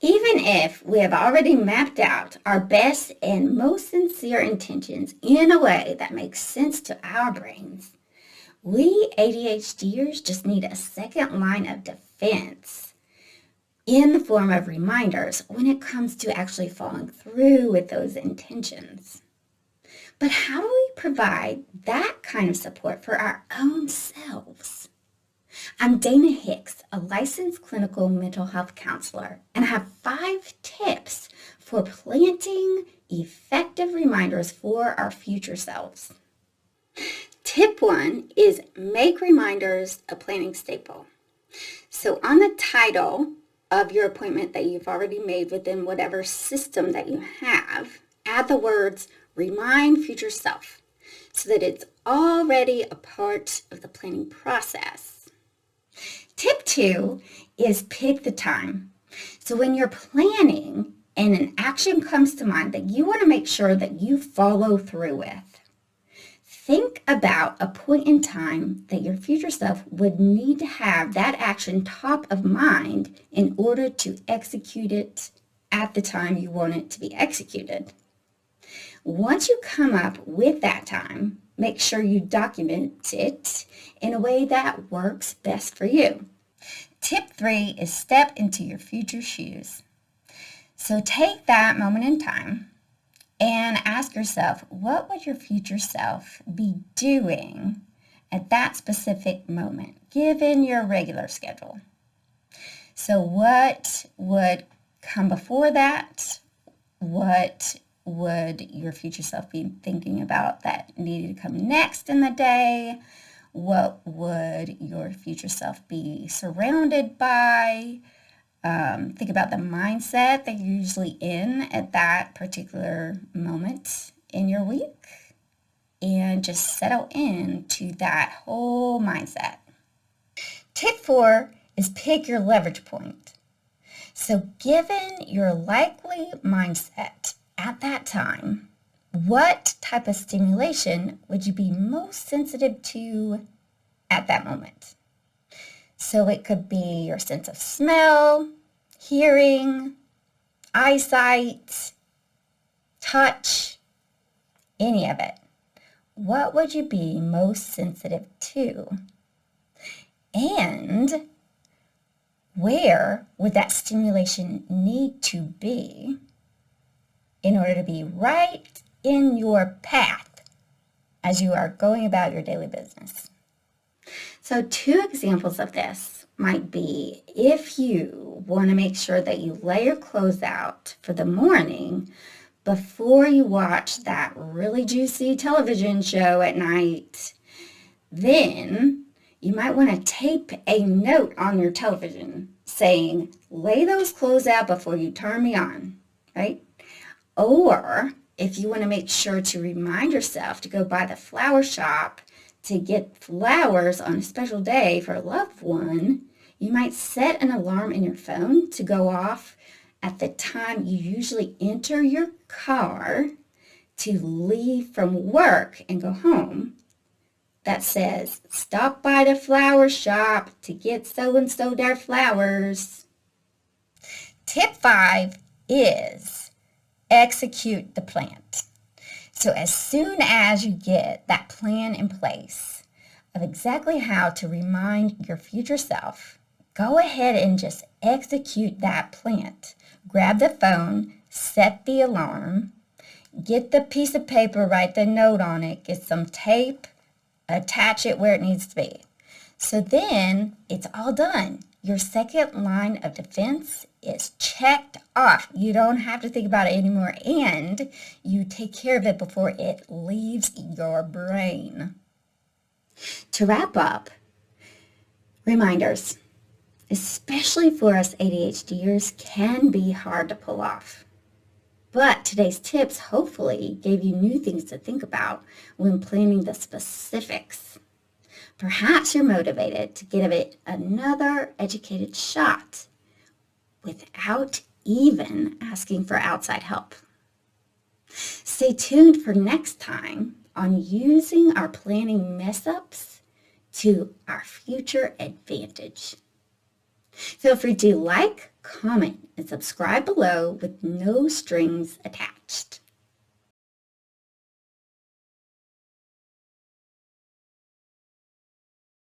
Even if we have already mapped out our best and most sincere intentions in a way that makes sense to our brains, we ADHDers just need a second line of defense in the form of reminders when it comes to actually following through with those intentions. But how do we provide that kind of support for our own selves? I'm Dana Hicks, a licensed clinical mental health counselor, and I have 5 tips for planting effective reminders for our future selves. Tip 1 is make reminders a planning staple. So on the title of your appointment that you've already made within whatever system that you have, add the words remind future self so that it's already a part of the planning process. Tip 2 is pick the time. So when you're planning and an action comes to mind that you want to make sure that you follow through with, think about a point in time that your future self would need to have that action top of mind in order to execute it at the time you want it to be executed. Once you come up with that time, make sure you document it in a way that works best for you. Tip 3 is step into your future shoes. So take that moment in time and ask yourself, what would your future self be doing at that specific moment, given your regular schedule? So what would come before that? What would your future self be thinking about that needed to come next in the day? What would your future self be surrounded by? Think about the mindset that you're usually in at that particular moment in your week and just settle into that whole mindset. Tip 4 is pick your leverage point. So given your likely mindset at that time, what type of stimulation would you be most sensitive to at that moment? So it could be your sense of smell, hearing, eyesight, touch, any of it. What would you be most sensitive to? And where would that stimulation need to be in order to be right in your path as you are going about your daily business? So 2 examples of this might be if you want to make sure that you lay your clothes out for the morning before you watch that really juicy television show at night, then you might want to tape a note on your television saying, lay those clothes out before you turn me on, right? Or if you want to make sure to remind yourself to go by the flower shop to get flowers on a special day for a loved one, you might set an alarm in your phone to go off at the time you usually enter your car to leave from work and go home. That says, stop by the flower shop to get so-and-so their flowers. Tip 5 is execute the plan. So as soon as you get that plan in place of exactly how to remind your future self, go ahead and just execute that plan. Grab the phone, set the alarm, get the piece of paper, write the note on it, get some tape, attach it where it needs to be. So then it's all done. Your second line of defense is checked off. You don't have to think about it anymore, and you take care of it before it leaves your brain. To wrap up, reminders, especially for us ADHDers, can be hard to pull off. But today's tips hopefully gave you new things to think about when planning the specifics. Perhaps you're motivated to give it another educated shot without even asking for outside help. Stay tuned for next time on using our planning mess-ups to our future advantage. Feel free to like, comment, and subscribe below with no strings attached.